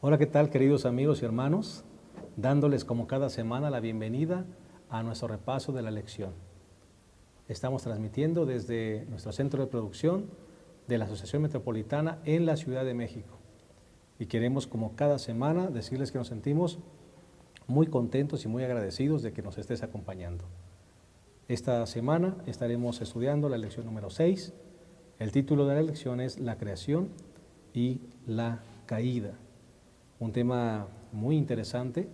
Hola, ¿qué tal, queridos amigos y hermanos? Dándoles como cada semana la bienvenida a nuestro repaso de la lección. Estamos transmitiendo desde nuestro centro de producción de la Asociación Metropolitana en la Ciudad de México. Y queremos, como cada semana, decirles que nos sentimos muy contentos y muy agradecidos de que nos estés acompañando. Esta semana estaremos estudiando la lección número 6. El título de la lección es La creación y la caída. Un tema muy interesante,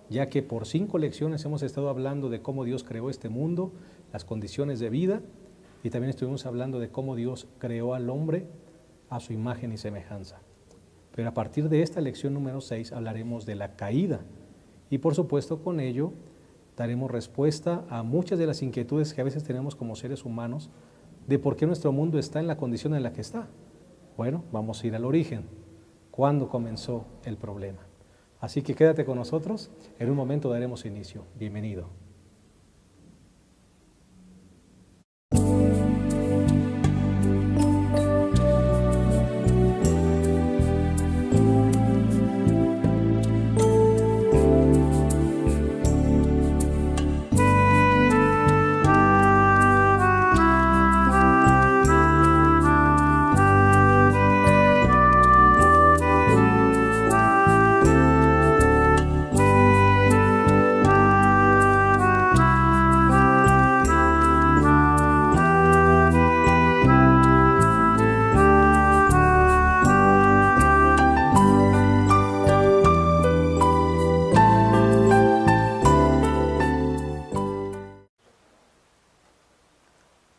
ya que por 5 lecciones hemos estado hablando de cómo Dios creó este mundo, las condiciones de vida, y también estuvimos hablando de cómo Dios creó al hombre a su imagen y semejanza. Pero a partir de esta lección número 6 hablaremos de la caída, y por supuesto con ello daremos respuesta a muchas de las inquietudes que a veces tenemos como seres humanos de por qué nuestro mundo está en la condición en la que está. Bueno, vamos a ir al origen. ¿Cuándo comenzó el problema? Así que quédate con nosotros, en un momento daremos inicio. Bienvenido.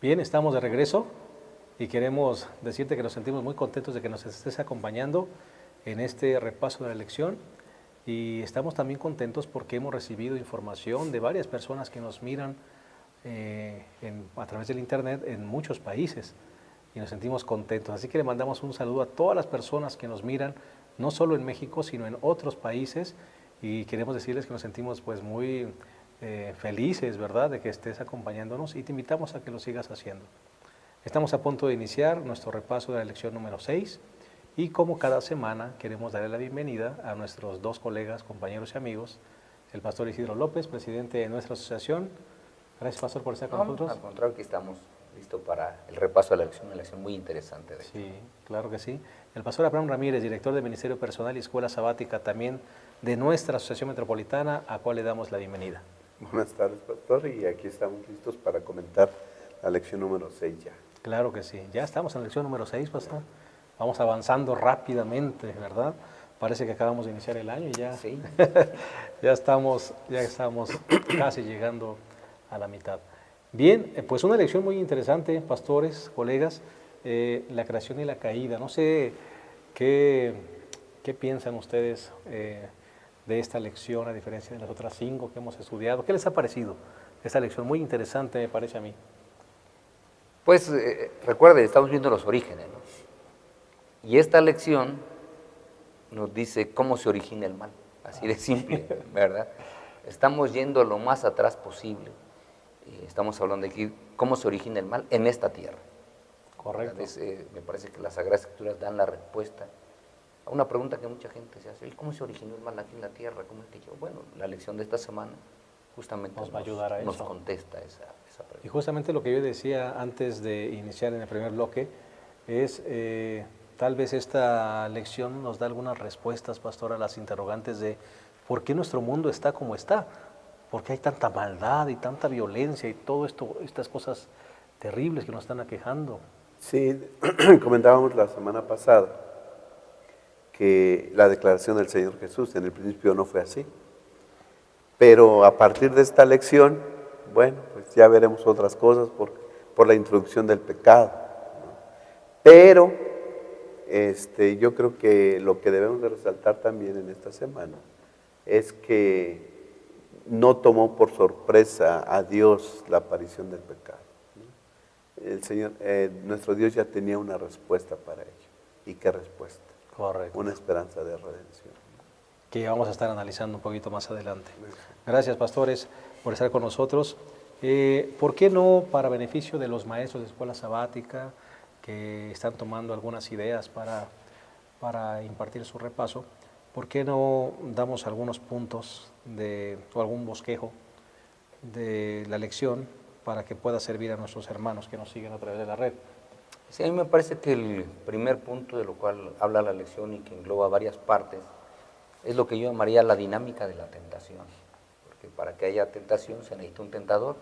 Bien, estamos de regreso y queremos decirte que nos sentimos muy contentos de que nos estés acompañando en este repaso de la lección, y estamos también contentos porque hemos recibido información de varias personas que nos miran a través del internet en muchos países, y nos sentimos contentos. Así que le mandamos un saludo a todas las personas que nos miran, no solo en México, sino en otros países, y queremos decirles que nos sentimos pues muy felices, ¿verdad?, de que estés acompañándonos, y te invitamos a que lo sigas haciendo. Estamos a punto de iniciar nuestro repaso de la lección número 6, y como cada semana queremos darle la bienvenida a nuestros 2 colegas, compañeros y amigos, el pastor Isidro López, presidente de nuestra asociación. Gracias, pastor, por estar con nosotros. Al contrario, que estamos listos para el repaso de la lección, una lección muy interesante. Sí, claro que sí. El pastor Abraham Ramírez, director de Ministerio Personal y Escuela Sabática, también de nuestra Asociación Metropolitana, a cual le damos la bienvenida. Buenas tardes, pastor, y aquí estamos listos para comentar la lección número 6 ya. Claro que sí, ya estamos en la lección número 6, pastor. Vamos avanzando rápidamente, ¿verdad? Parece que acabamos de iniciar el año y ya, Sí. ya estamos casi llegando a la mitad. Bien, pues una lección muy interesante, pastores, colegas, la creación y la caída. No sé qué piensan ustedes de esta lección, a diferencia de las otras 5 que hemos estudiado. ¿Qué les ha parecido esta lección? Muy interesante, me parece a mí. Pues recuerde, estamos viendo los orígenes, ¿no? Y esta lección nos dice cómo se origina el mal, así de simple, ¿verdad? Estamos yendo lo más atrás posible. Estamos hablando de aquí, cómo se origina el mal en esta tierra. Correcto. Me parece que las Sagradas Escrituras dan la respuesta a una pregunta que mucha gente se hace: ¿cómo se originó el mal aquí en la tierra? ¿Cómo es que yo? Bueno, la lección de esta semana justamente nos va a ayudar a nos eso. Contesta esa pregunta. Y justamente lo que yo decía antes de iniciar en el primer bloque es, tal vez esta lección nos da algunas respuestas, pastor, a las interrogantes de por qué nuestro mundo está como está, por qué hay tanta maldad y tanta violencia y todo esto, estas cosas terribles que nos están aquejando. Sí, comentábamos la semana pasada que la declaración del Señor Jesús en el principio no fue así, pero a partir de esta lección, bueno, pues ya veremos otras cosas por la introducción del pecado, ¿no? Pero yo creo que lo que debemos de resaltar también en esta semana es que no tomó por sorpresa a Dios la aparición del pecado, ¿no? El Señor, nuestro Dios ya tenía una respuesta para ello. ¿Y qué respuesta? Correcto. Una esperanza de redención, que vamos a estar analizando un poquito más adelante. Gracias, pastores, por estar con nosotros. ¿Por qué no, para beneficio de los maestros de escuela sabática que están tomando algunas ideas para impartir su repaso, ¿por qué no damos algunos puntos o algún bosquejo de la lección para que pueda servir a nuestros hermanos que nos siguen a través de la red? Sí, a mí me parece que el primer punto de lo cual habla la lección y que engloba varias partes es lo que yo llamaría la dinámica de la tentación. Porque para que haya tentación se necesita un tentador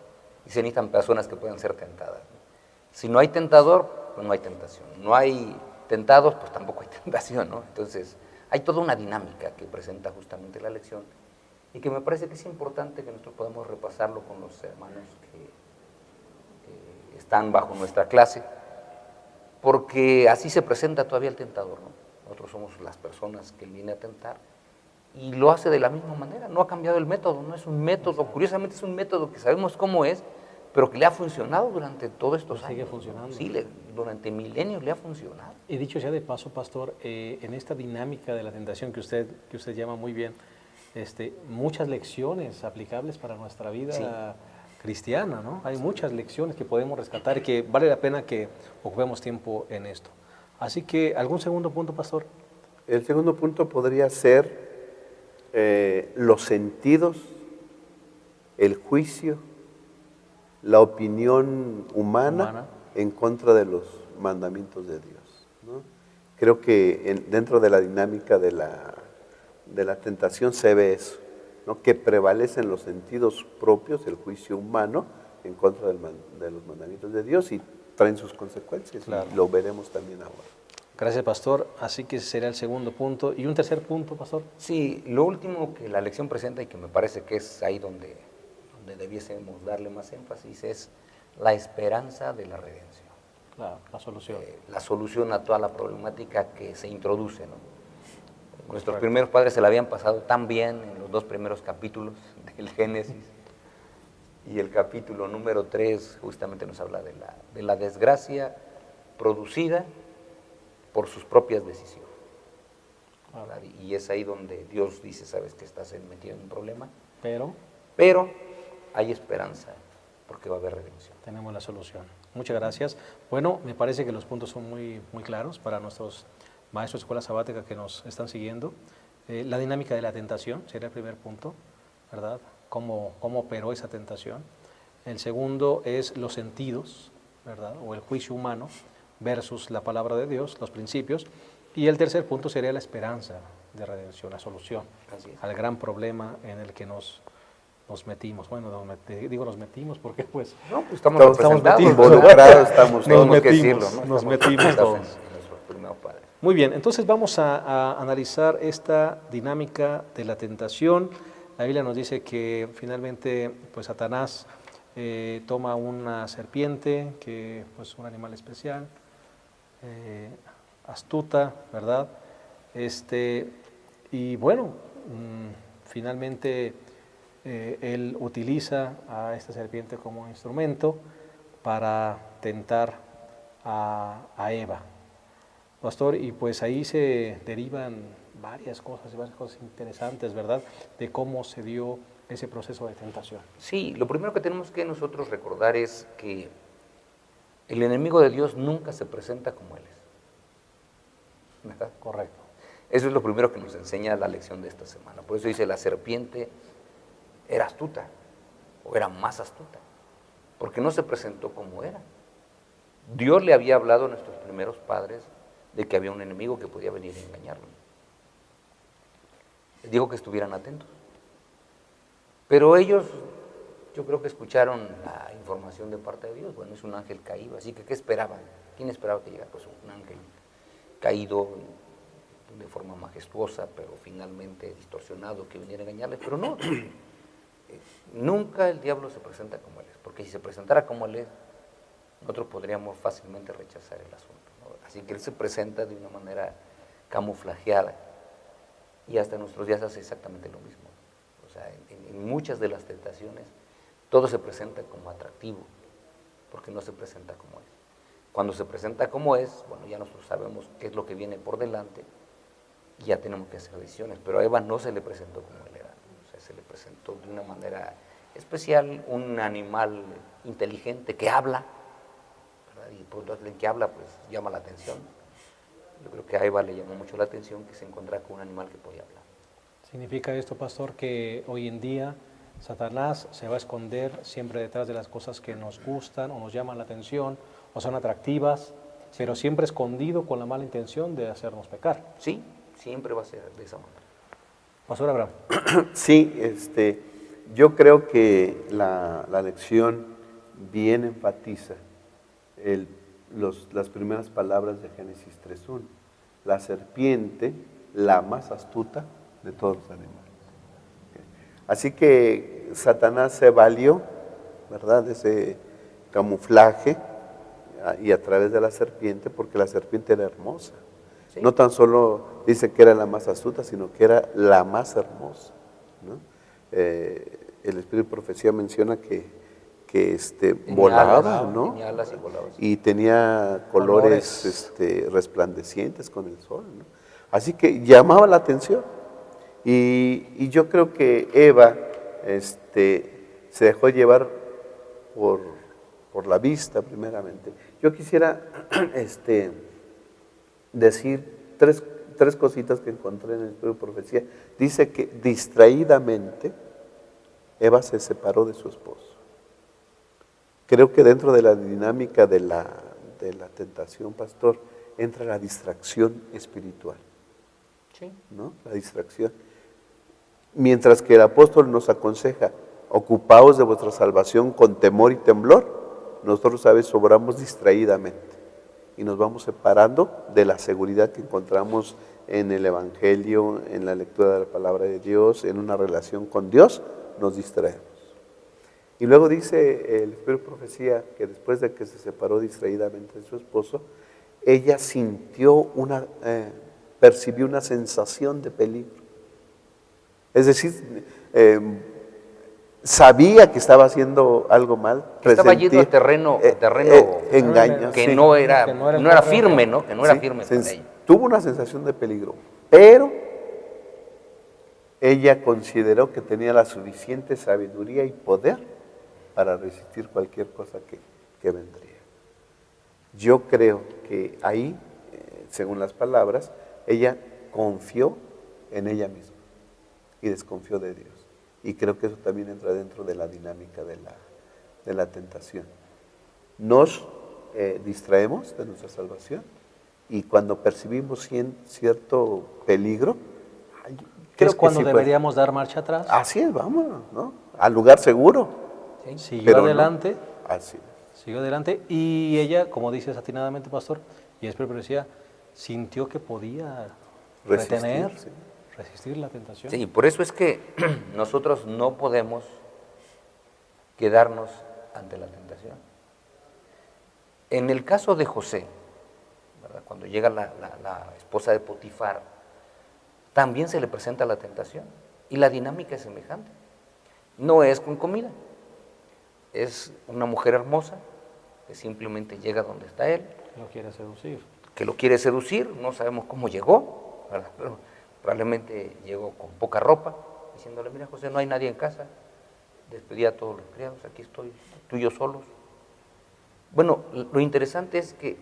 y se necesitan personas que puedan ser tentadas. Si no hay tentador, pues no hay tentación. No hay tentados, pues tampoco hay tentación, ¿no? Entonces, hay toda una dinámica que presenta justamente la lección y que me parece que es importante que nosotros podamos repasarlo con los hermanos que están bajo nuestra clase, porque así se presenta todavía el tentador, ¿no? Nosotros somos las personas que él viene a tentar y lo hace de la misma manera, no ha cambiado el método, no es un método, curiosamente es un método que sabemos cómo es, pero que le ha funcionado durante todos estos años. Sigue funcionando. Sí, durante milenios le ha funcionado. Y dicho sea de paso, pastor, en esta dinámica de la tentación que usted llama muy bien, muchas lecciones aplicables para nuestra vida cristiana, ¿no? Hay muchas lecciones que podemos rescatar y que vale la pena que ocupemos tiempo en esto. Así que, ¿algún segundo punto, pastor? El segundo punto podría ser los sentidos, el juicio, la opinión humana en contra de los mandamientos de Dios, ¿no? Creo que dentro de la dinámica de la tentación se ve eso, ¿no? Que prevalecen los sentidos propios, el juicio humano, en contra de los mandamientos de Dios y traen sus consecuencias. Claro. Y lo veremos también ahora. Gracias, pastor. Así que ese será el segundo punto. ¿Y un tercer punto, pastor? Sí, lo último que la lección presenta y que me parece que es ahí donde debiésemos darle más énfasis es la esperanza de la redención. Claro, la solución. La solución a toda la problemática que se introduce, ¿no? Nuestros primeros padres se la habían pasado tan bien en los 2 primeros capítulos del Génesis, y el capítulo número 3 justamente nos habla de la desgracia producida por sus propias decisiones. Y es ahí donde Dios dice, sabes que estás metido en un problema, pero hay esperanza, porque va a haber redención. Tenemos la solución. Muchas gracias. Bueno, me parece que los puntos son muy, muy claros para nuestros maestros de escuela sabática que nos están siguiendo. La dinámica de la tentación sería el primer punto, ¿verdad? Cómo operó esa tentación. El segundo es los sentidos, ¿verdad? O el juicio humano versus la palabra de Dios, los principios. Y el tercer punto sería la esperanza de redención, la solución al gran problema en el que nos metimos. Bueno, nos metimos porque pues... No, pues estamos metidos, involucrados, nos metimos todos. Muy bien, entonces vamos a analizar esta dinámica de la tentación. La Biblia nos dice que finalmente pues Satanás toma una serpiente, que pues un animal especial, astuta, ¿verdad? Y bueno, finalmente él utiliza a esta serpiente como instrumento para tentar a Eva. Pastor, y pues ahí se derivan varias cosas interesantes, ¿verdad? De cómo se dio ese proceso de tentación. Sí, lo primero que tenemos que nosotros recordar es que el enemigo de Dios nunca se presenta como Él es. ¿Verdad? Correcto. Eso es lo primero que nos enseña la lección de esta semana. Por eso dice, la serpiente era astuta, o era más astuta, porque no se presentó como era. Dios le había hablado a nuestros primeros padres de que había un enemigo que podía venir a engañarlos. Les dijo que estuvieran atentos. Pero ellos, yo creo que escucharon la información de parte de Dios. Bueno, es un ángel caído, así que ¿qué esperaban? ¿Quién esperaba que llegara? Pues un ángel caído de forma majestuosa, pero finalmente distorsionado, que viniera a engañarles. Pero no, nunca el diablo se presenta como Él es, porque si se presentara como Él es, nosotros podríamos fácilmente rechazar el asunto, ¿no? Así que Él se presenta de una manera camuflajeada y hasta en nuestros días hace exactamente lo mismo. O sea, en muchas de las tentaciones todo se presenta como atractivo, porque no se presenta como es. Cuando se presenta como es, bueno, ya nosotros sabemos qué es lo que viene por delante y ya tenemos que hacer decisiones, pero a Eva no se le presentó como Él era, o sea, se le presentó de una manera especial, un animal inteligente que habla, ¿verdad? Y por tanto el que habla pues llama la atención, Yo creo que a Eva le llamó mucho la atención que se encontrara con un animal que podía hablar. ¿Significa esto, pastor, que hoy en día Satanás se va a esconder siempre detrás de las cosas que nos gustan o nos llaman la atención o son atractivas, pero siempre escondido con la mala intención de hacernos pecar? Sí, siempre va a ser de esa manera. Pastor Abraham. Sí, yo creo que la lección bien enfatiza las primeras palabras de Génesis 3.1. La serpiente, la más astuta de todos los animales. Así que Satanás se valió, ¿verdad?, de ese camuflaje y a través de la serpiente, porque la serpiente era hermosa. Sí. No tan solo dice que era la más astuta, sino que era la más hermosa, ¿no? El Espíritu de Profecía menciona que Tenía volaba, alas, ¿no? tenía alas y volaba. Y tenía colores resplandecientes con el sol, ¿no? Así que llamaba la atención. Y yo creo que Eva se dejó llevar por la vista primeramente. Yo quisiera decir tres cositas que encontré en el Espíritu de Profecía. Dice que distraídamente Eva se separó de su esposo. Creo que dentro de la dinámica de la tentación, pastor, entra la distracción espiritual, Sí. ¿no? La distracción. Mientras que el apóstol nos aconseja, ocupaos de vuestra salvación con temor y temblor, nosotros a veces obramos distraídamente y nos vamos separando de la seguridad que encontramos en el Evangelio, en la lectura de la palabra de Dios, en una relación con Dios, nos distraemos. Y luego dice el Espíritu de Profecía que después de que se separó distraídamente de su esposo, ella percibió una sensación de peligro. Es decir, sabía que estaba haciendo algo mal. Estaba yendo a terreno engaño, que sí. no era firme, ¿no? Que no era Sí, firme para ella. tuvo una sensación de peligro, pero ella consideró que tenía la suficiente sabiduría y poder para resistir cualquier cosa que vendría. Yo creo que ahí, según las palabras, ella confió en ella misma y desconfió de Dios. Y creo que eso también entra dentro de la dinámica de la tentación. Nos distraemos de nuestra salvación y cuando percibimos cierto peligro, ¿Qué es cuando deberíamos dar marcha atrás? Así es, vámonos, ¿no? Al lugar seguro. Sí. Siguió Pero no. adelante. Así es. Siguió adelante y ella, como dices atinadamente, pastor, y es decía, sintió que podía resistir la tentación. Sí, por eso es que nosotros no podemos quedarnos ante la tentación. En el caso de José, ¿verdad?, cuando llega la esposa de Potifar, también se le presenta la tentación y la dinámica es semejante. No es con comida, es una mujer hermosa que simplemente llega donde está él. Lo quiere seducir. Que lo quiere seducir, no sabemos cómo llegó, ¿verdad?, pero probablemente llegó con poca ropa, diciéndole, mira José, no hay nadie en casa, despedí a todos los criados, aquí estoy, tú y yo solos. Bueno, lo interesante es que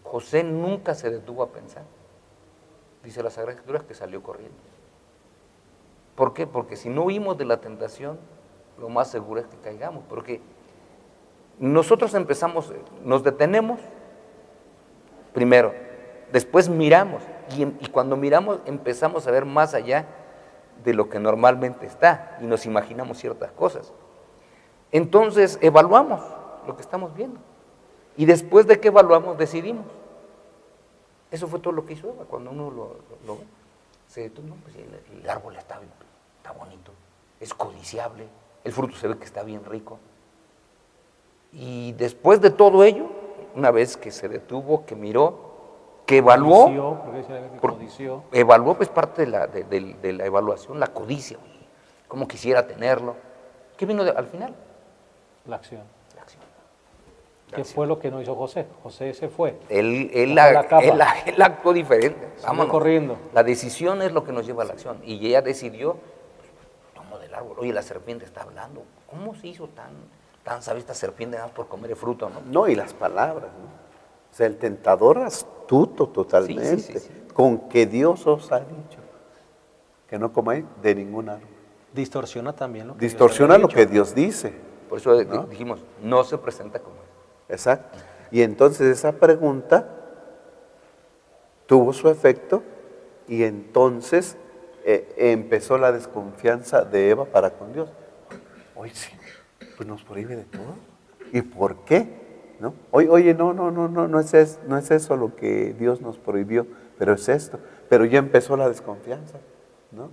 José nunca se detuvo a pensar. Dice las Sagradas Escrituras que salió corriendo. ¿Por qué? Porque si no huimos de la tentación, lo más seguro es que caigamos, porque nosotros nos detenemos primero, después miramos, y cuando miramos empezamos a ver más allá de lo que normalmente está, y nos imaginamos ciertas cosas. Entonces evaluamos lo que estamos viendo, y después de que evaluamos decidimos. Eso fue todo lo que hizo Eva. Cuando uno lo ve, se detuvo, no, pues el árbol está bonito, es codiciable, el fruto se ve que está bien rico. Y después de todo ello, una vez que se detuvo, que miró, que evaluó, evaluó pues parte de la evaluación, la codicia, cómo quisiera tenerlo. ¿Qué vino al final? La acción. La acción. ¿Qué fue lo que no hizo José? José se fue. Él actuó diferente. Vámonos. Corriendo. La decisión es lo que nos lleva a la acción. Y ella decidió, tomo del árbol, oye, la serpiente está hablando. ¿Cómo se hizo tan sabia esta serpiente nada más por comer el fruto, no? No, y las palabras, ¿no? O sea, el tentador astuto totalmente, Sí, sí, sí. con que Dios os ha dicho que no comáis de ningún árbol. Distorsiona también lo que Dios Distorsiona había lo dicho. que Dios dice. Por eso ¿No? dijimos, no se presenta como él. Exacto. Y entonces esa pregunta tuvo su efecto y entonces empezó la desconfianza de Eva para con Dios. Oye, sí, pues nos prohíbe de todo. ¿Y por qué? ¿No? Oye, no es eso lo que Dios nos prohibió, pero es esto. Pero ya empezó la desconfianza, ¿no?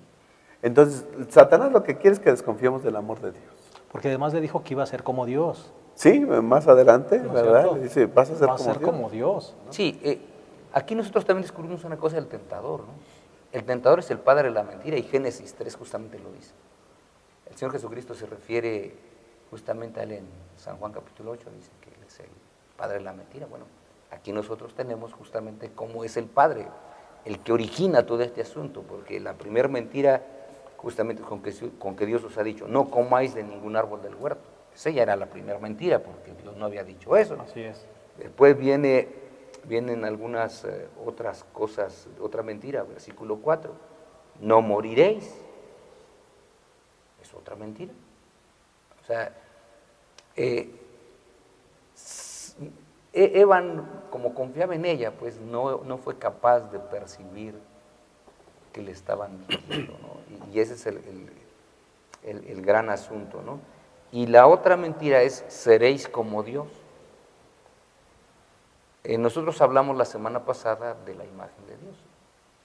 Entonces, Satanás lo que quiere es que desconfiemos del amor de Dios. Porque además le dijo que iba a ser como Dios. Sí, más adelante, ¿No es ¿verdad? cierto? Le dice, vas a ser Va a como ser Dios. como Dios. Sí, aquí nosotros también descubrimos una cosa del tentador, ¿no? El tentador es el padre de la mentira y Génesis 3 justamente lo dice. El Señor Jesucristo se refiere justamente a él en San Juan capítulo 8, dice que él es el padre de la mentira. Bueno, aquí nosotros tenemos justamente cómo es el padre, el que origina todo este asunto, porque la primera mentira justamente con que Dios os ha dicho, no comáis de ningún árbol del huerto. Esa ya era la primera mentira, porque Dios no había dicho eso. Así es. Después vienen algunas otras cosas, otra mentira, versículo 4, no moriréis. Es otra mentira. O sea, Eva, como confiaba en ella, pues no fue capaz de percibir que le estaban diciendo, ¿no? Y ese es el gran asunto, ¿no? Y la otra mentira es, seréis como Dios. Nosotros hablamos la semana pasada de la imagen de Dios.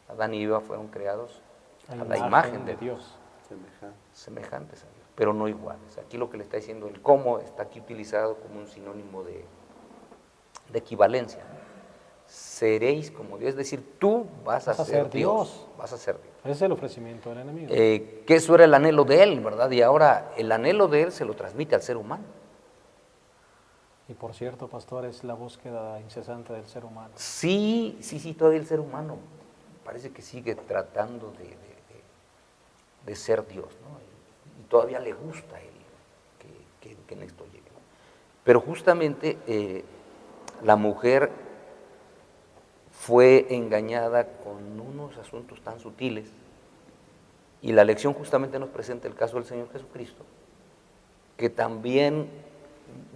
Adán y Eva fueron creados a la imagen de Dios, semejantes a Dios, pero no iguales. Aquí lo que le está diciendo, el cómo está aquí utilizado como un sinónimo de equivalencia, ¿no? Seréis como Dios, es decir, tú vas a ser Dios, vas a ser Dios. Ese es el ofrecimiento del enemigo. Que eso era el anhelo de él, ¿verdad? Y ahora el anhelo de él se lo transmite al ser humano. Y por cierto, pastor, es la búsqueda incesante del ser humano. Sí, todavía el ser humano parece que sigue tratando de ser Dios, ¿no? Y todavía le gusta a él que en esto llegue, ¿no? Pero justamente la mujer fue engañada con unos asuntos tan sutiles, y la lección justamente nos presenta el caso del Señor Jesucristo, que también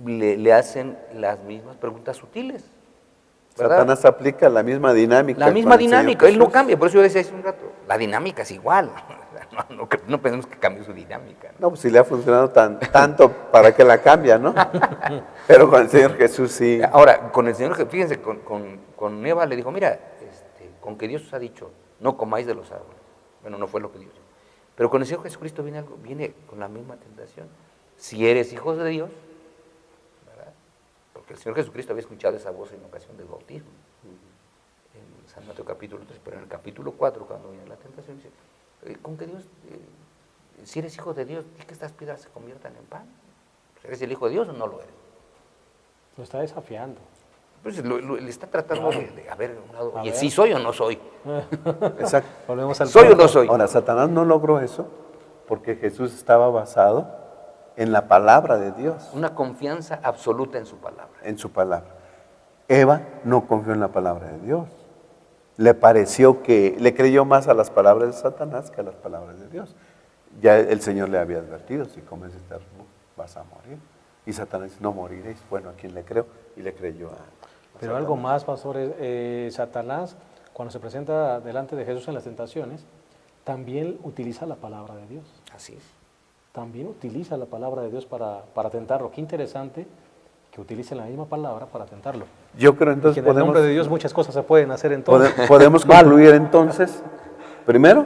le hacen las mismas preguntas sutiles, ¿verdad? Satanás aplica la misma dinámica. La misma dinámica, él no cambia, por eso yo decía hace un rato, la dinámica es igual, no pensemos que cambie su dinámica, ¿no? No, pues si le ha funcionado tanto, ¿para que la cambia, no? Pero con el Señor Jesús sí. Ahora, con el Señor, fíjense, con Eva le dijo, mira, con que Dios os ha dicho, no comáis de los árboles. Bueno, no fue lo que Dios dijo. Pero con el Señor Jesucristo viene con la misma tentación. Si eres hijos de Dios, ¿verdad? Porque el Señor Jesucristo había escuchado esa voz en ocasión del bautismo. En San Mateo capítulo 3, pero en el capítulo 4, cuando viene la tentación, dice, con que Dios, si eres hijo de Dios, di que estas piedras se conviertan en pan. Pues, ¿eres el hijo de Dios o no lo eres? Lo está desafiando. Pues le está tratando de a ver, un lado, A oye, ver. ¿sí soy o no soy? Exacto. Volvemos al ¿Soy o punto. no soy? Ahora, Satanás no logró eso porque Jesús estaba basado en la palabra de Dios, Una confianza absoluta en su palabra. en su palabra. Eva no confió en la palabra de Dios. Le pareció que le creyó más a las palabras de Satanás que a las palabras de Dios. Ya el Señor le había advertido, si comes este árbol vas a morir. Y Satanás dice, no moriréis. Bueno, ¿a quién le creo? Y le creyó a Pero Satanás. algo más, pastor, Satanás, cuando se presenta delante de Jesús en las tentaciones, también utiliza la palabra de Dios. Así es. También utiliza la palabra de Dios para tentarlo. Qué interesante que utilice la misma palabra para tentarlo. Yo creo Y que entonces en el nombre de Dios muchas cosas se pueden hacer entonces. podemos concluir entonces, primero,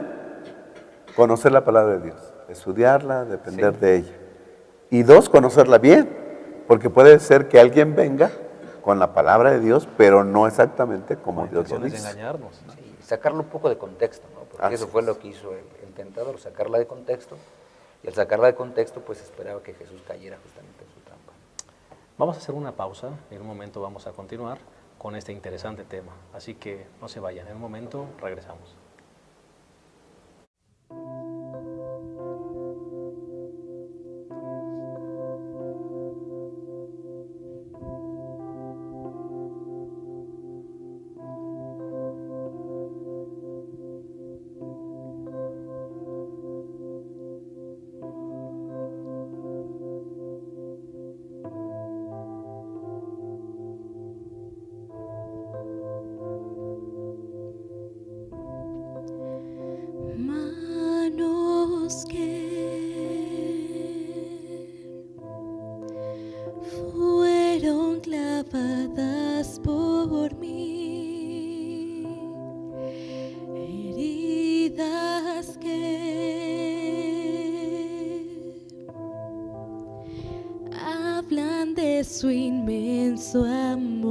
conocer la palabra de Dios, estudiarla, depender Sí. de ella. Y dos, conocerla bien, porque puede ser que alguien venga con la palabra de Dios, pero no exactamente como Con Dios lo intenciones de dice. engañarnos. Sí, sacarlo un poco de contexto, ¿no? Porque Así eso fue es. lo que hizo el tentador, sacarla de contexto. Y al sacarla de contexto, pues esperaba que Jesús cayera justamente en su trampa. Vamos a hacer una pausa, en un momento vamos a continuar con este interesante tema. Así que no se vayan, en un momento regresamos. Hermanos que hablan de su inmenso amor,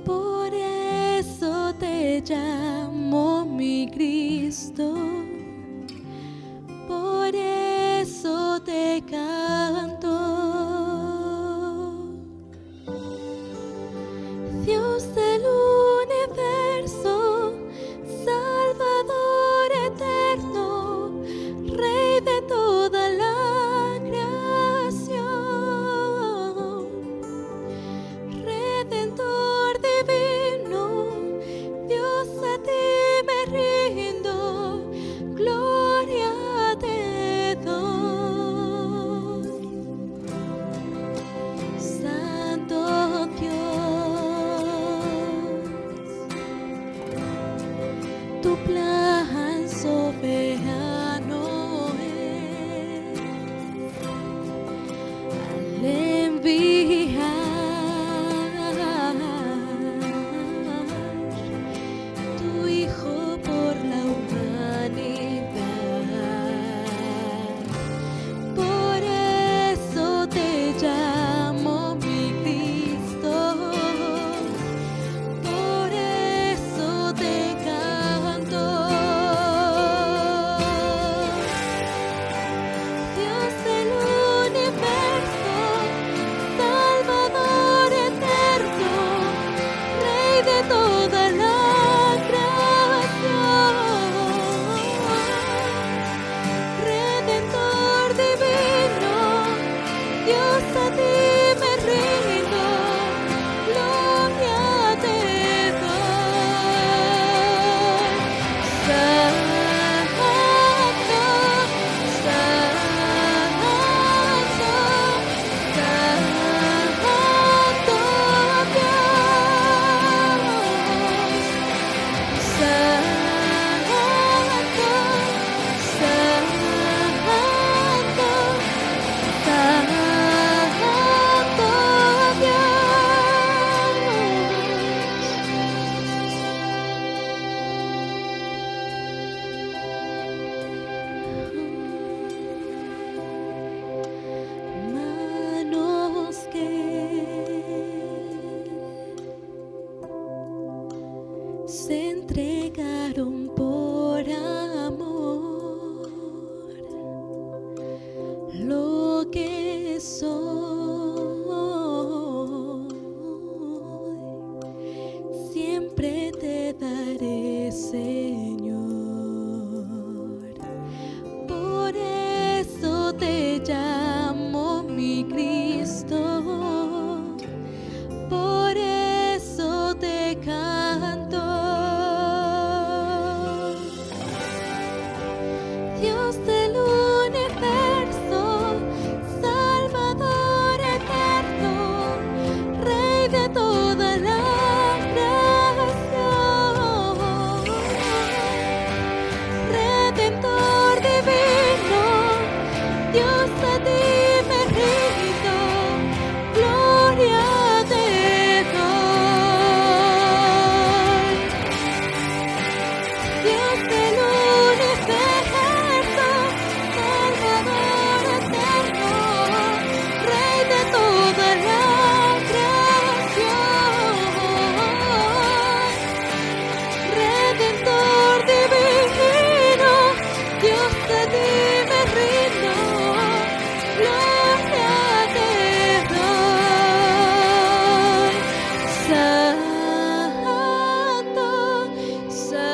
por eso te llamo mi Cristo, por eso te canto. Dios del universo, Salvador eterno, Rey de toda la creación, Redentor divino, Dios a ti me rindo, gloria te doy. Santo Dios, tu plan soberano es al enviar tu Hijo por la humanidad. Por eso te llamo mi Cristo, por eso te canto. Dios del universo, Salvador eterno, Rey de toda la creación, Redentor divino, Dios a ti me rindo, gloria te doy. Santo, Santo, Santo Dios. Santo, manos que se entregaron por amor, lo que soy, siempre te daré, Señor. Por eso te llamo mi Cristo, por eso te canto. Dios del universo, Salvador eterno, Rey de toda la creación, Redentor divino, Dios a ti me rindo, gloria te doy. Dios del universo, Salvador eterno, Rey de toda la creación, Redentor divino, Dios a ti me rindo, gloria te doy. Santo, Santo,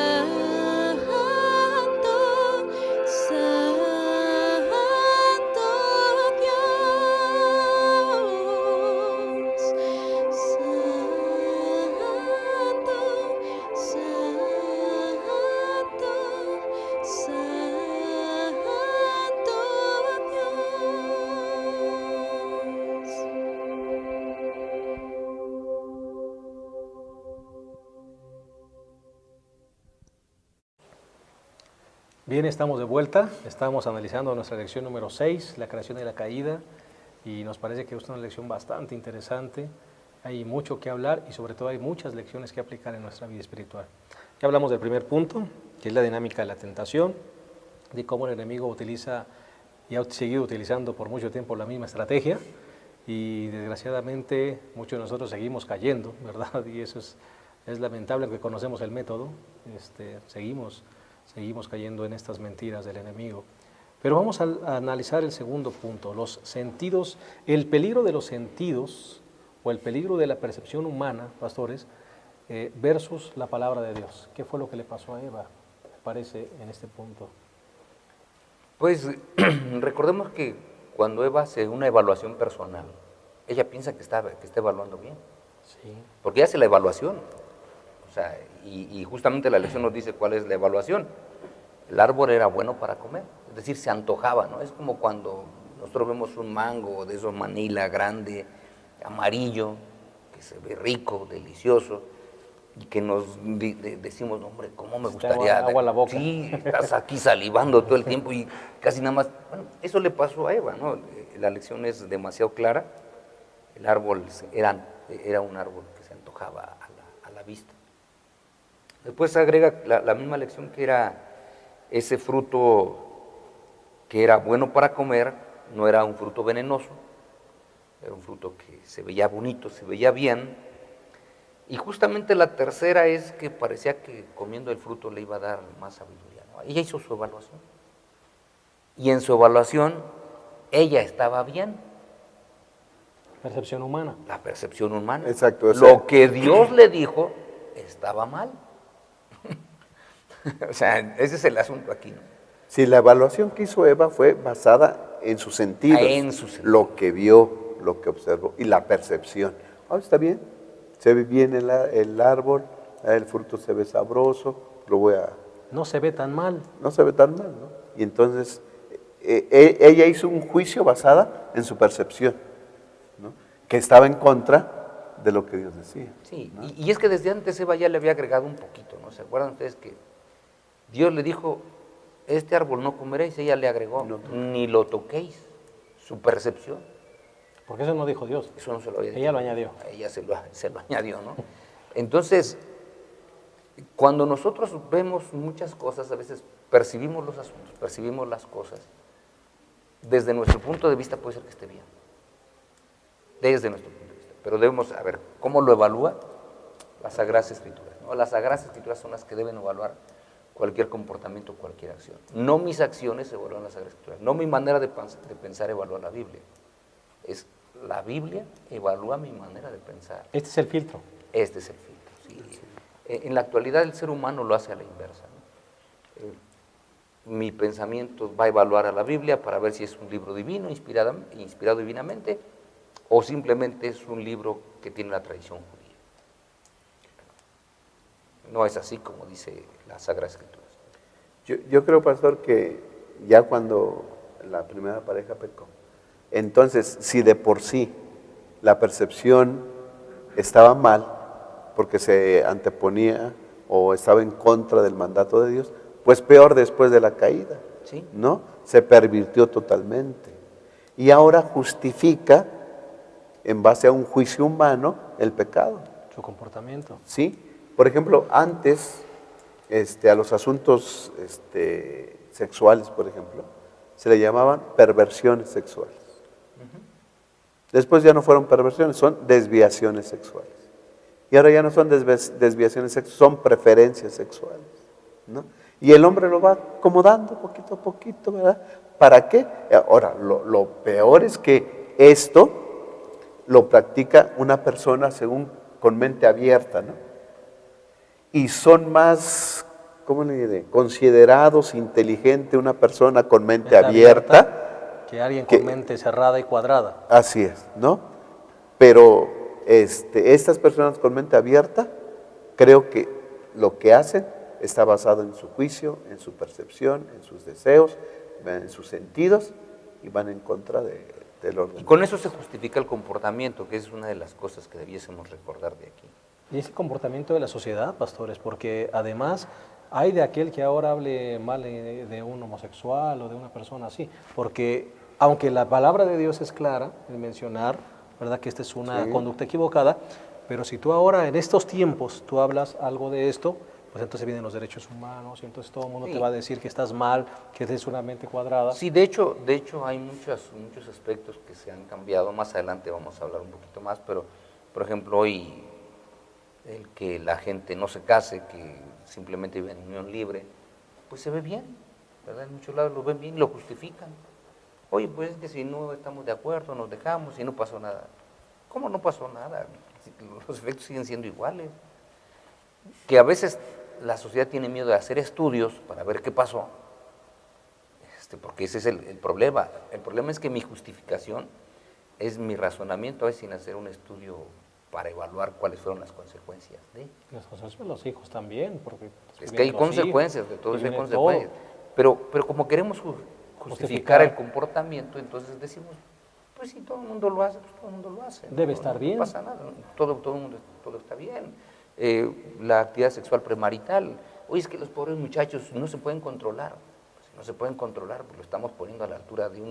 Santo Dios. Santo, Santo, Bien, estamos de vuelta. Estamos analizando nuestra lección número 6, la creación y la caída, y nos parece que es una lección bastante interesante. Hay mucho que hablar y sobre todo hay muchas lecciones que aplicar en nuestra vida espiritual. Ya hablamos del primer punto, que es la dinámica de la tentación, de cómo el enemigo utiliza y ha seguido utilizando por mucho tiempo la misma estrategia, y desgraciadamente muchos de nosotros seguimos cayendo, ¿verdad? Y eso es lamentable, aunque conocemos el método, seguimos cayendo en estas mentiras del enemigo. Pero vamos a analizar el segundo punto, los sentidos, el peligro de los sentidos o el peligro de la percepción humana, pastores, versus la palabra de Dios. ¿Qué fue lo que le pasó a Eva, me parece, en este punto? Pues recordemos que cuando Eva hace una evaluación personal, ella piensa que está evaluando bien, Sí. porque ella hace la evaluación. O sea, y justamente la lección nos dice cuál es la evaluación. El árbol era bueno para comer, es decir, se antojaba, ¿no? Es como cuando nosotros vemos un mango de esos Manila grande, amarillo, que se ve rico, delicioso, y que nos decimos, hombre, ¿cómo me gustaría? Agua a la boca. Sí, estás aquí salivando todo el tiempo y casi nada más. Bueno, eso le pasó a Eva, ¿no? La lección es demasiado clara. El árbol era un árbol que se antojaba a la vista. Después agrega la misma lección, que era ese fruto que era bueno para comer, no era un fruto venenoso, era un fruto que se veía bonito, se veía bien. Y justamente la tercera es que parecía que comiendo el fruto le iba a dar más sabiduría, ¿no? Ella hizo su evaluación. Y en su evaluación, ella estaba bien. Percepción humana. La percepción humana. Exacto, Lo que Dios le dijo estaba mal. O sea, ese es el asunto aquí, ¿no? Si la evaluación que hizo Eva fue basada en sus sentidos, En sus sentidos. lo que vio, lo que observó y la percepción. Está bien, se ve bien el árbol, el fruto se ve sabroso, No se ve tan mal. no se ve tan mal, ¿no? Y entonces ella hizo un juicio basada en su percepción, ¿no? Que estaba en contra de lo que Dios decía. Sí, ¿no? y es que desde antes Eva ya le había agregado un poquito, ¿no? ¿Se acuerdan ustedes que Dios le dijo, este árbol no comeréis? Ella le agregó, ni lo toquéis, su percepción. Porque eso no dijo Dios. Eso no se lo había dicho. Ella lo añadió. Ella se lo añadió, ¿no? Entonces, cuando nosotros vemos muchas cosas, a veces percibimos los asuntos, percibimos las cosas, desde nuestro punto de vista puede ser que esté bien. Desde nuestro punto de vista. Pero debemos saber cómo lo evalúa las Sagradas Escrituras, ¿no? Las Sagradas Escrituras son las que deben evaluar cualquier comportamiento, cualquier acción. No mis acciones evalúan las Sagradas Escrituras, no mi manera de pensar evalúa la Biblia. Es la Biblia evalúa mi manera de pensar. Este es el filtro. Este es el filtro. Sí. En la actualidad el ser humano lo hace a la inversa, ¿no? Mi pensamiento va a evaluar a la Biblia para ver si es un libro divino, inspirado divinamente, o simplemente es un libro que tiene la tradición judía. No es así como dice las Sagradas Escrituras. Yo creo, pastor, que ya cuando la primera pareja pecó, entonces, si de por sí la percepción estaba mal, porque se anteponía o estaba en contra del mandato de Dios, pues peor después de la caída, ¿Sí? ¿no? Se pervirtió totalmente. Y ahora justifica, en base a un juicio humano, el pecado. Su comportamiento. ¿Sí? Por ejemplo, antes, a los asuntos sexuales, por ejemplo, se le llamaban perversiones sexuales. Después ya no fueron perversiones, son desviaciones sexuales. Y ahora ya no son desviaciones sexuales, son preferencias sexuales, ¿no? Y el hombre lo va acomodando poquito a poquito, ¿verdad? ¿Para qué? Ahora, lo peor es que esto lo practica una persona con mente abierta, ¿no? Y son más, ¿cómo le diré? Considerados inteligente una persona con mente abierta que alguien con mente cerrada y cuadrada. Así es, ¿no? Pero estas personas con mente abierta, creo que lo que hacen está basado en su juicio, en su percepción, en sus deseos, en sus sentidos, y van en contra del orden. Y con eso se justifica el comportamiento, que es una de las cosas que debiésemos recordar de aquí. Y ese comportamiento de la sociedad, pastores, porque además hay de aquel que ahora hable mal de un homosexual o de una persona así, porque aunque la palabra de Dios es clara en mencionar, ¿verdad?, que esta es una conducta equivocada, pero si tú ahora en estos tiempos tú hablas algo de esto, pues entonces vienen los derechos humanos y entonces todo el mundo Sí. te va a decir que estás mal, que tienes una mente cuadrada. Sí, de hecho hay muchos aspectos que se han cambiado. Más adelante vamos a hablar un poquito más, pero por ejemplo hoy el que la gente no se case, que simplemente vive en unión libre, pues se ve bien, ¿verdad? En muchos lados lo ven bien y lo justifican. Oye, pues es que si no estamos de acuerdo, nos dejamos y no pasó nada. ¿Cómo no pasó nada? Los efectos siguen siendo iguales. Que a veces la sociedad tiene miedo de hacer estudios para ver qué pasó, porque ese es el problema. El problema es que mi justificación es mi razonamiento, a veces sin hacer un estudio para evaluar cuáles fueron las consecuencias de. Las cosas de los hijos también, porque Es que hay consecuencias, de todo y eso hay viene consecuencias. Pero como queremos justificar el comportamiento, entonces decimos, pues si todo el mundo lo hace, pues todo el mundo lo hace. Debe estar bien. No pasa nada, todo el mundo, todo está bien. La actividad sexual premarital, oye, es que los pobres muchachos no se pueden controlar. Pues, si no se pueden controlar, pues lo estamos poniendo a la altura de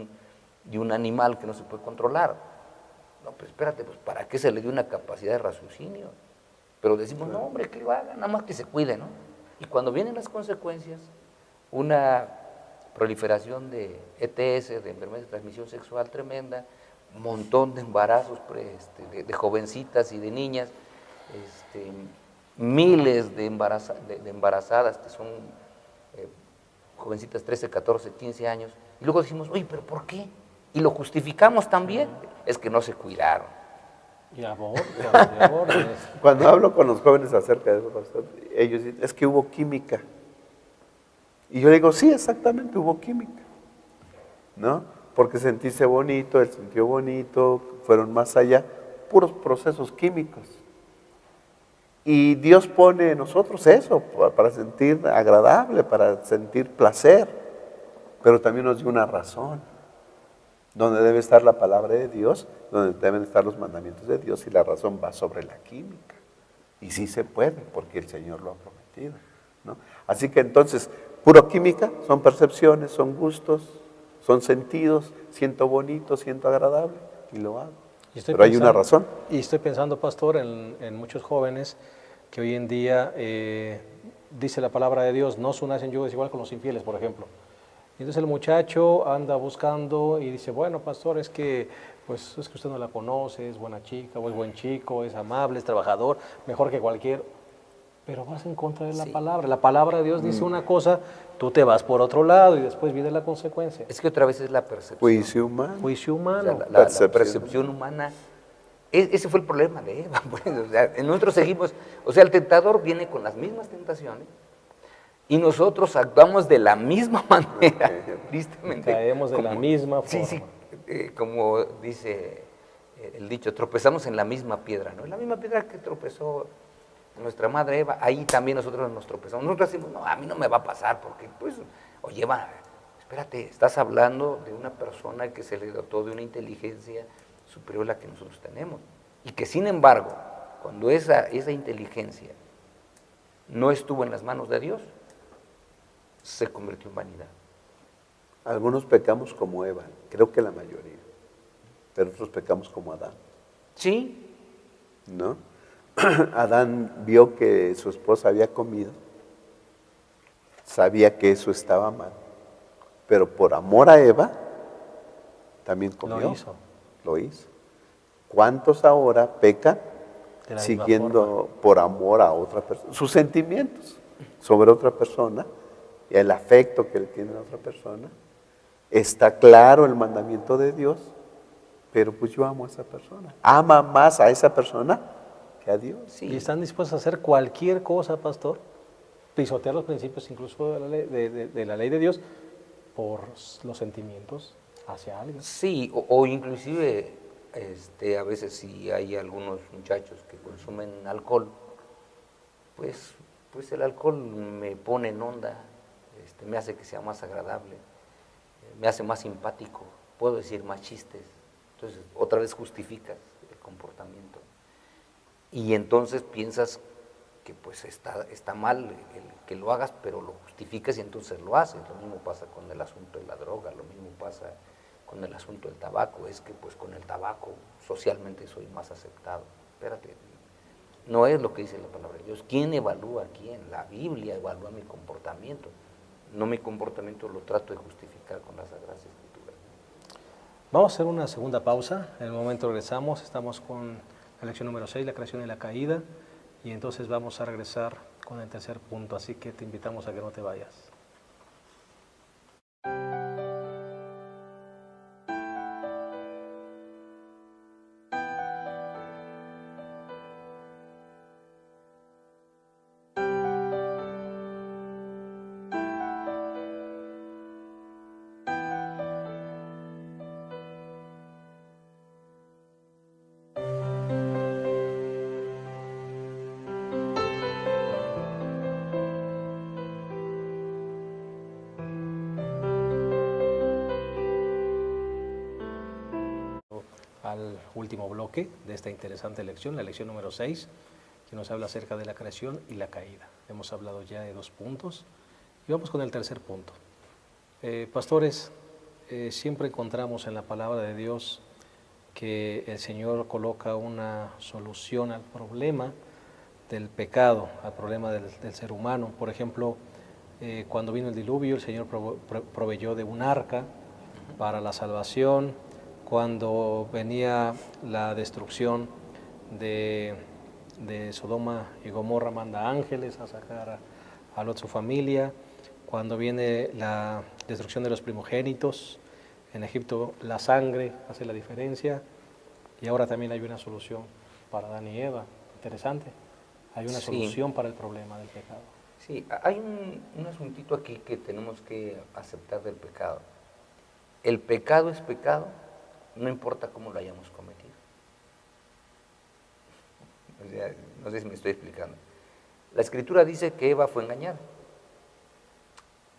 un animal que no se puede controlar. No, pues espérate, pues ¿para qué se le dio una capacidad de raciocinio? Pero decimos, no, hombre, que lo haga, nada más que se cuide, ¿no? Y cuando vienen las consecuencias, una proliferación de ETS, de enfermedades de transmisión sexual tremenda, un montón de embarazos de jovencitas y de niñas, miles de embarazadas que son jovencitas 13, 14, 15 años, y luego decimos, oye, ¿pero por qué? Y lo justificamos también, es que no se cuidaron. Y aborten. Cuando hablo con los jóvenes acerca de eso, pastor, ellos dicen, es que hubo química. Y yo digo, sí, exactamente, hubo química, ¿no? Porque sentiste bonito, él sintió bonito, fueron más allá, puros procesos químicos. Y Dios pone en nosotros eso, para sentir agradable, para sentir placer, pero también nos dio una razón, donde debe estar la palabra de Dios, donde deben estar los mandamientos de Dios, y la razón va sobre la química. Y sí se puede, porque el Señor lo ha prometido, ¿no? Así que entonces, puro química, son percepciones, son gustos, son sentidos, siento bonito, siento agradable, y lo hago. Pero hay una razón. Y estoy pensando, pastor, en muchos jóvenes que hoy en día dice la palabra de Dios, no se unan en yugo desigual con los infieles, por ejemplo. Y entonces el muchacho anda buscando y dice, bueno, pastor, es que usted no la conoce, es buena chica, o es buen chico, es amable, es trabajador, mejor que cualquier. Pero vas en contra de la palabra. La palabra de Dios dice una cosa, tú te vas por otro lado y después viene la consecuencia. Es que otra vez es la percepción. Juicio humano. Juicio O humano. sea, la percepción humana, ese fue el problema de Eva. Pues, o sea, nosotros seguimos, o sea, el tentador viene con las mismas tentaciones y nosotros actuamos de la misma manera, tristemente. Caemos de la misma forma. Sí, como dice el dicho, tropezamos en la misma piedra, ¿no? En la misma piedra que tropezó nuestra madre Eva, ahí también nosotros nos tropezamos. Nosotros decimos, no, a mí no me va a pasar, porque pues, oye Eva, espérate, estás hablando de una persona que se le dotó de una inteligencia superior a la que nosotros tenemos. Y que sin embargo, cuando esa inteligencia no estuvo en las manos de Dios, se convirtió en vanidad. Algunos pecamos como Eva, creo que la mayoría, pero otros pecamos como Adán, Sí, ¿no? Adán vio que su esposa había comido, sabía que eso estaba mal, pero por amor a Eva, también comió. Lo hizo. ¿Cuántos ahora pecan siguiendo por amor a otra persona? Sus sentimientos sobre otra persona y el afecto que le tiene a otra persona. Está claro el mandamiento de Dios, pero pues yo amo a esa persona. Ama más a esa persona que a Dios. sí. Y están dispuestos a hacer cualquier cosa, pastor, pisotear los principios incluso de la ley de Dios por los sentimientos hacia alguien. Sí, o inclusive a veces si hay algunos muchachos que consumen alcohol, pues el alcohol me pone en onda, me hace que sea más agradable, me hace más simpático, puedo decir más chistes, entonces otra vez justificas el comportamiento. Y entonces piensas que pues está mal el que lo hagas, pero lo justificas y entonces lo haces. Lo mismo pasa con el asunto de la droga, lo mismo pasa con el asunto del tabaco. Es que pues con el tabaco socialmente soy más aceptado. Espérate, No es lo que dice la palabra de Dios. ¿Quién evalúa a quién? La Biblia evalúa mi comportamiento. No mi comportamiento lo trato de justificar con las Sagradas Escrituras. Vamos a hacer una segunda pausa. En el momento regresamos. Estamos con la lección número 6, la creación y la caída. Y entonces vamos a regresar con el tercer punto. Así que te invitamos a que no te vayas. Al último bloque de esta interesante lección, la lección número 6, que nos habla acerca de la creación y la caída. Hemos hablado ya de 2 puntos y vamos con el tercer punto. Pastores, siempre encontramos en la palabra de Dios que el Señor coloca una solución al problema del pecado, al problema del ser humano. Por ejemplo, cuando vino el diluvio, el Señor proveyó de un arca para la salvación. Cuando venía la destrucción de Sodoma y Gomorra, manda ángeles a sacar a Lot su familia. Cuando viene la destrucción de los primogénitos, en Egipto la sangre hace la diferencia. Y ahora también hay una solución para Adán y Eva. Interesante. Hay una solución para el problema del pecado. Sí, hay un asuntito aquí que tenemos que aceptar del pecado. El pecado es pecado, no importa cómo lo hayamos cometido. O sea, no sé si me estoy explicando. La Escritura dice que Eva fue engañada,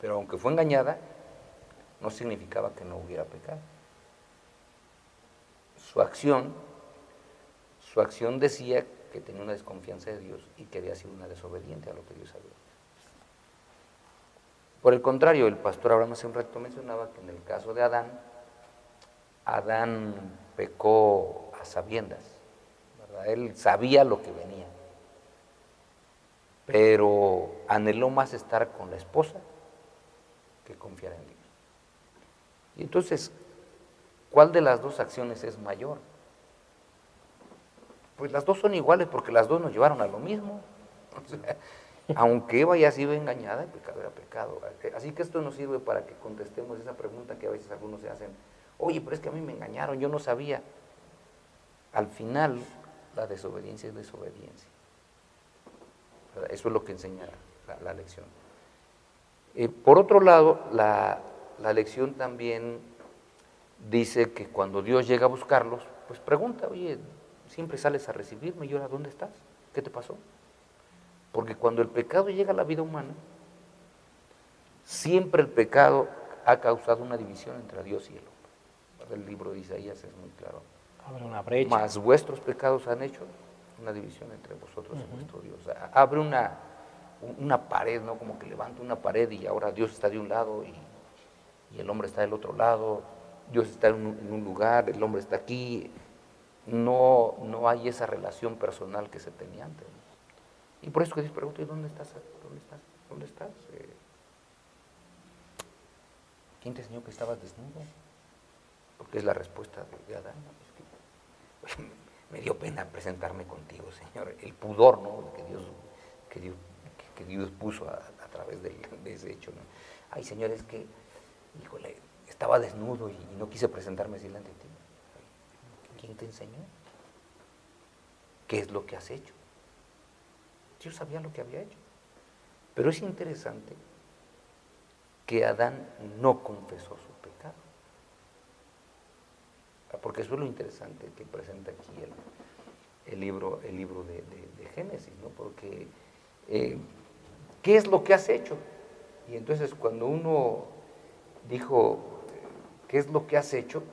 pero aunque fue engañada, no significaba que no hubiera pecado. Su acción decía que tenía una desconfianza de Dios y que había sido una desobediente a lo que Dios había dicho. Por el contrario, el pastor Abraham hace un rato mencionaba que en el caso de Adán pecó a sabiendas, ¿verdad? Él sabía lo que venía, pero anheló más estar con la esposa que confiar en Dios. Y entonces, ¿cuál de las dos acciones es mayor? Pues las dos son iguales porque las dos nos llevaron a lo mismo. O sea, aunque Eva haya sido engañada, el pecado era pecado. Así que esto nos sirve para que contestemos esa pregunta que a veces algunos se hacen. Oye, pero es que a mí me engañaron, yo no sabía. Al final, la desobediencia es desobediencia. ¿Verdad? Eso es lo que enseña la lección. Por otro lado, la lección también dice que cuando Dios llega a buscarlos, pues pregunta, oye, siempre sales a recibirme y ahora ¿dónde estás? ¿Qué te pasó? Porque cuando el pecado llega a la vida humana, siempre el pecado ha causado una división entre Dios y el hombre. El libro de Isaías es muy claro. Abre una brecha. Mas vuestros pecados han hecho una división entre vosotros y vuestro Dios. Abre una pared, ¿no? Como que levanta una pared y ahora Dios está de un lado y el hombre está del otro lado. Dios está en un lugar, el hombre está aquí. No hay esa relación personal que se tenía antes. Y por eso que Dios pregunta, ¿y dónde estás? ¿Dónde estás? ¿Dónde estás? ¿Quién te enseñó que estabas desnudo? Porque es la respuesta de Adán. Es que, me dio pena presentarme contigo, Señor. El pudor, ¿no? Que Dios puso a través de ese hecho, ¿no? Ay, Señor, es que, híjole, estaba desnudo y no quise presentarme así delante de ti. ¿Quién te enseñó? ¿Qué es lo que has hecho? Dios sabía lo que había hecho. Pero es interesante que Adán no confesó su pecado. Porque eso es lo interesante que presenta aquí el libro de Génesis, ¿no? Porque, ¿qué es lo que has hecho? Y entonces cuando uno dijo, ¿qué es lo que has hecho?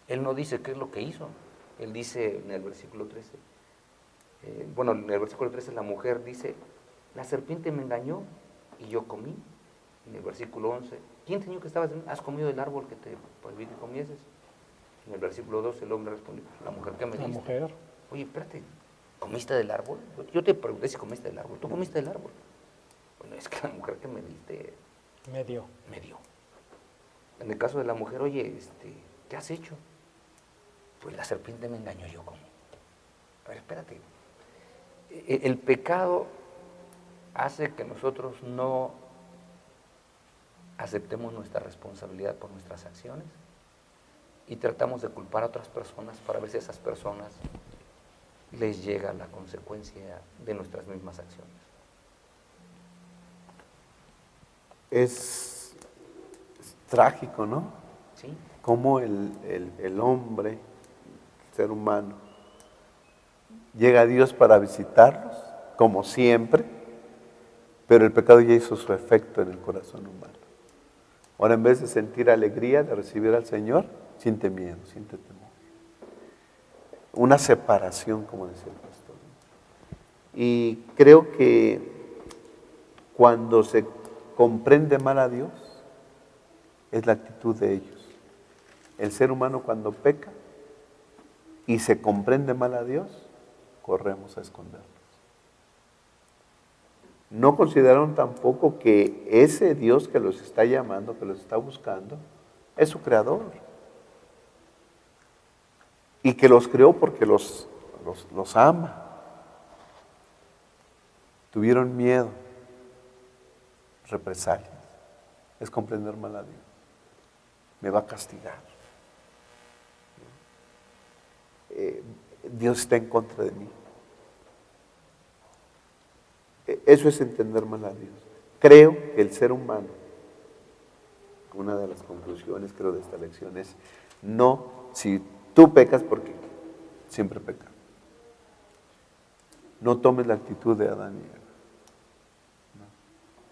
Él no dice qué es lo que hizo. Él dice en el versículo 13, en el versículo 13 la mujer dice, la serpiente me engañó y yo comí. En el versículo 11, ¿quién te enseñó que has comido del árbol que te prohibí que comieses? En el versículo 12 el hombre respondió, la mujer que me diste. La mujer. Oye, espérate, ¿comiste del árbol? Yo te pregunté si comiste del árbol. ¿Tú comiste del árbol? Bueno, es que la mujer que me diste Me dio. me dio. En el caso de la mujer, oye, ¿qué has hecho? Pues la serpiente me engañó. Yo, ¿cómo? A ver, espérate. El pecado hace que nosotros no aceptemos nuestra responsabilidad por nuestras acciones y tratamos de culpar a otras personas para ver si a esas personas les llega la consecuencia de nuestras mismas acciones. Es trágico, ¿no? ¿Sí? Cómo el hombre, el ser humano, llega a Dios para visitarlos, como siempre, pero el pecado ya hizo su efecto en el corazón humano. Ahora, en vez de sentir alegría de recibir al Señor, siente miedo, siente temor. Una separación, como decía el pastor. Y creo que cuando se comprende mal a Dios, es la actitud de ellos. El ser humano cuando peca y se comprende mal a Dios, corremos a escondernos. No consideraron tampoco que ese Dios que los está llamando, que los está buscando, es su creador. Y que los creó porque los ama. Tuvieron miedo, represalias. Es comprender mal a Dios. Me va a castigar. Dios está en contra de mí. Eso es entender mal a Dios. Creo que el ser humano, una de las conclusiones creo de esta lección es, no, si tú pecas, porque siempre peca. No tomes la actitud de Adán y Eva. No.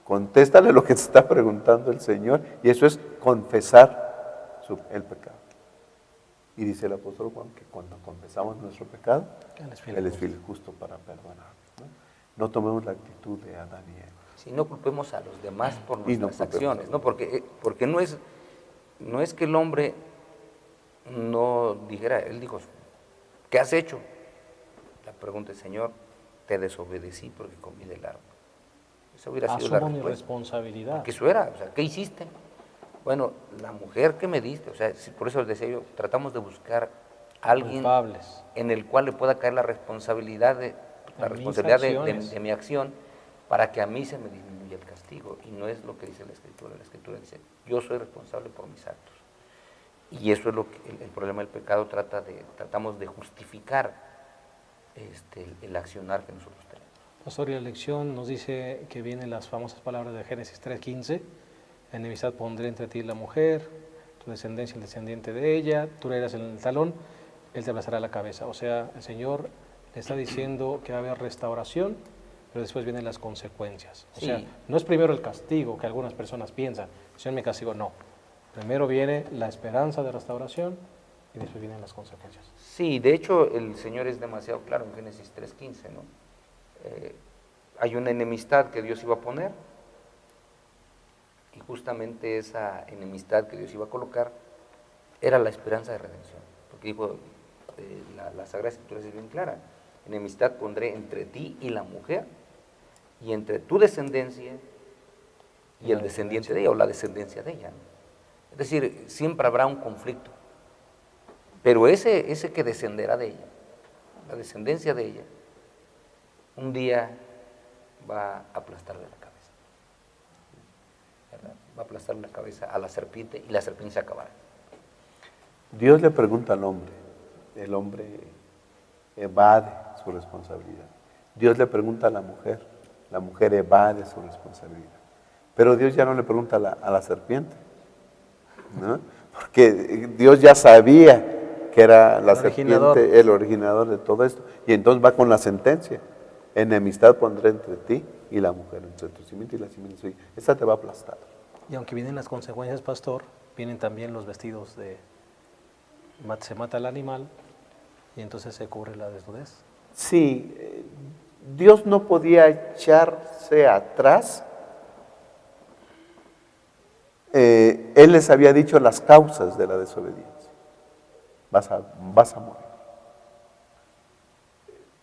Contéstale lo que te está preguntando el Señor, y eso es confesar el pecado. Y dice el apóstol Juan que cuando confesamos nuestro pecado, Él es fiel y justo para perdonar. No tomemos la actitud de Adán y Eva. Si no culpemos a los demás por nuestras acciones, ¿no? Porque no es que el hombre no dijera, él dijo, ¿qué has hecho? La pregunta es, Señor, te desobedecí porque comí del árbol. Esa hubiera sido la Asumo mi respuesta. responsabilidad. Porque eso era, o sea, ¿qué hiciste? Bueno, la mujer que me diste, o sea, por eso les decía yo, tratamos de buscar a alguien Culpables. en el cual le pueda caer la responsabilidad de mi acción para que a mí se me disminuya el castigo. Y no es lo que dice la Escritura. La Escritura dice, yo soy responsable por mis actos. Y eso es lo que el problema del pecado tratamos de justificar el accionar que nosotros tenemos. Pastor, y la lección nos dice que vienen las famosas palabras de Génesis 3:15. Enemistad pondré entre ti y la mujer, tu descendencia el descendiente de ella, tú eras en el talón, él te abrazará la cabeza. O sea, el Señor le está diciendo que va a haber restauración, pero después vienen las consecuencias. O sea, no es primero el castigo que algunas personas piensan, el Señor me castigó, no. Primero viene la esperanza de restauración y después vienen las consecuencias. Sí, de hecho el Señor es demasiado claro en Génesis 3:15, ¿no? Hay una enemistad que Dios iba a poner y justamente esa enemistad que Dios iba a colocar era la esperanza de redención, porque dijo, la Sagrada Escritura es bien clara, enemistad pondré entre ti y la mujer y entre tu descendencia y el descendiente de ella o la descendencia de ella, ¿no? Es decir, siempre habrá un conflicto, pero ese que descenderá de ella, la descendencia de ella, un día va a aplastarle la cabeza, ¿verdad? Va a aplastarle la cabeza a la serpiente y la serpiente se acabará. Dios le pregunta al hombre, el hombre evade su responsabilidad. Dios le pregunta a la mujer evade su responsabilidad. Pero Dios ya no le pregunta a la serpiente, ¿no? Porque Dios ya sabía que era la serpiente el originador de todo esto. Y entonces va con la sentencia. Enemistad pondré entre ti y la mujer, entre tu simiente y la simiente suya. Esta te va a aplastar. Y aunque vienen las consecuencias, pastor, vienen también los vestidos se mata al animal y entonces se cubre la desnudez. Sí, Dios no podía echarse atrás. Él les había dicho las causas de la desobediencia. Vas a morir.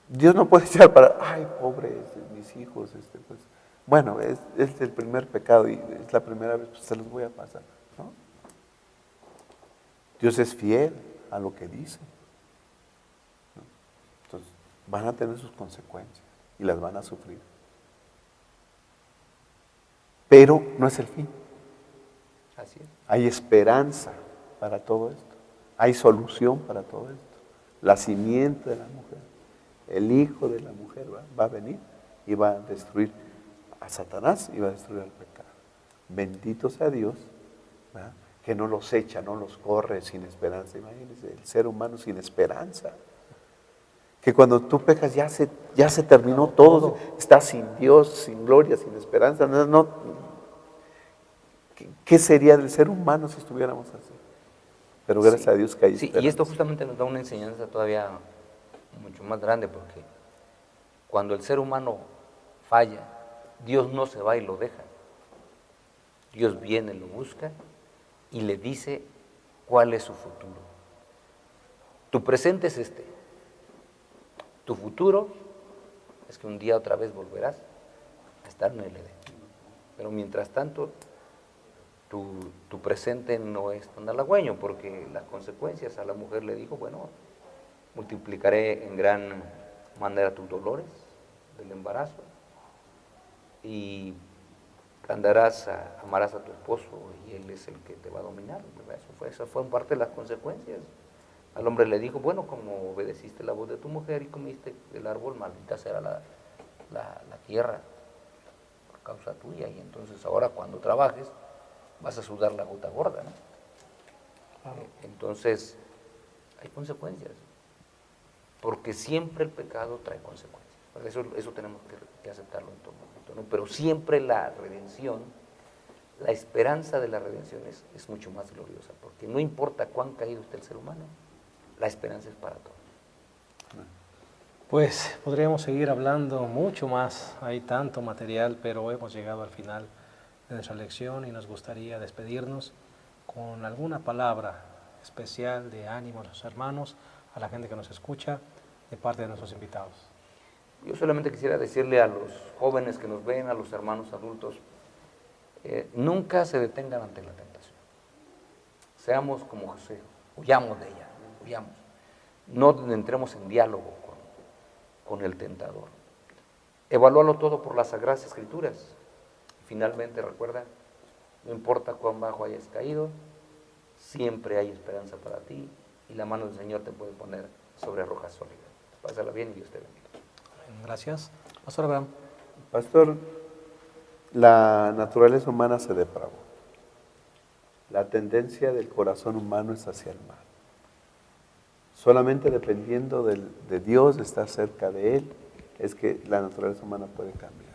Dios no puede echar para, ay, pobre, mis hijos, pues, bueno, es el primer pecado y es la primera vez, pues se los voy a pasar, ¿no? Dios es fiel a lo que dice, ¿no? Entonces, van a tener sus consecuencias y las van a sufrir. Pero no es el fin. Así es. Hay esperanza para todo esto. Hay solución para todo esto. La simiente de la mujer, el hijo de la mujer va a venir y va a destruir a Satanás y va a destruir al pecado. Bendito sea Dios, ¿verdad?, que no los echa, no los corre sin esperanza. Imagínense, el ser humano sin esperanza. Que cuando tú pecas ya se terminó todo, estás sin Dios, sin gloria, sin esperanza. ¿Qué sería del ser humano si estuviéramos así? Pero gracias a Dios que hay esperanza. Y esto justamente nos da una enseñanza todavía mucho más grande, porque cuando el ser humano falla, Dios no se va y lo deja. Dios viene, lo busca y le dice cuál es su futuro. Tu presente es este. Tu futuro es que un día otra vez volverás a estar en el Edén. Pero mientras tanto, tu presente no es tan halagüeño, porque las consecuencias, a la mujer le dijo, bueno, multiplicaré en gran manera tus dolores del embarazo y amarás a tu esposo y él es el que te va a dominar, ¿verdad? Eso fue en parte de las consecuencias. Al hombre le dijo, bueno, como obedeciste la voz de tu mujer y comiste del árbol, maldita será la tierra por causa tuya, y entonces ahora cuando trabajes vas a sudar la gota gorda, ¿no? Entonces hay consecuencias, porque siempre el pecado trae consecuencias. Eso tenemos que aceptarlo en todo momento, ¿no? Pero siempre la redención, la esperanza de la redención es mucho más gloriosa, porque no importa cuán caído esté el ser humano, la esperanza es para todos. Pues podríamos seguir hablando mucho más, hay tanto material, pero hemos llegado al final de nuestra lección y nos gustaría despedirnos con alguna palabra especial de ánimo a los hermanos, a la gente que nos escucha, de parte de nuestros invitados. Yo solamente quisiera decirle a los jóvenes que nos ven, a los hermanos adultos, nunca se detengan ante la tentación. Seamos como José, huyamos de ella, huyamos. No entremos en diálogo con el tentador. Evalúalo todo por las Sagradas Escrituras. Finalmente, recuerda, no importa cuán bajo hayas caído, siempre hay esperanza para ti y la mano del Señor te puede poner sobre roca sólida. Pásala bien y Dios te bendiga. Gracias. Pastor Abraham. Pastor, la naturaleza humana se depravó. La tendencia del corazón humano es hacia el mal. Solamente dependiendo de Dios, de estar cerca de Él, es que la naturaleza humana puede cambiar,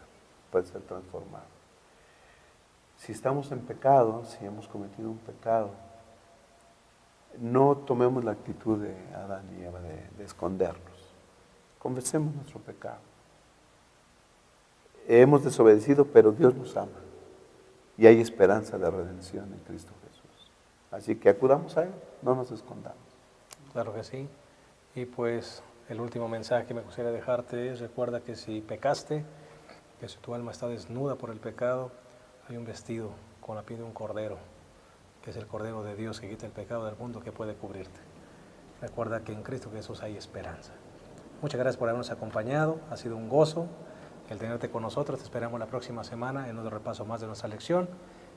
puede ser transformada. Si estamos en pecado, si hemos cometido un pecado, no tomemos la actitud de Adán y Eva de escondernos. Confesemos nuestro pecado. Hemos desobedecido, pero Dios nos ama. Y hay esperanza de redención en Cristo Jesús. Así que acudamos a Él, no nos escondamos. Claro que sí. Y pues el último mensaje que me gustaría dejarte es, recuerda que si pecaste, que si tu alma está desnuda por el pecado, hay un vestido con la piel de un cordero, que es el Cordero de Dios que quita el pecado del mundo, que puede cubrirte. Recuerda que en Cristo Jesús hay esperanza. Muchas gracias por habernos acompañado, ha sido un gozo el tenerte con nosotros. Te esperamos la próxima semana en otro repaso más de nuestra lección.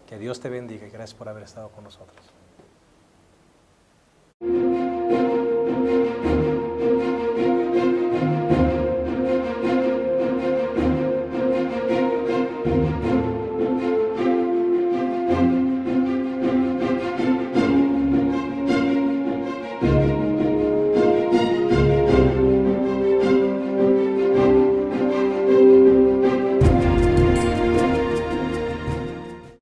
Que Dios te bendiga y gracias por haber estado con nosotros.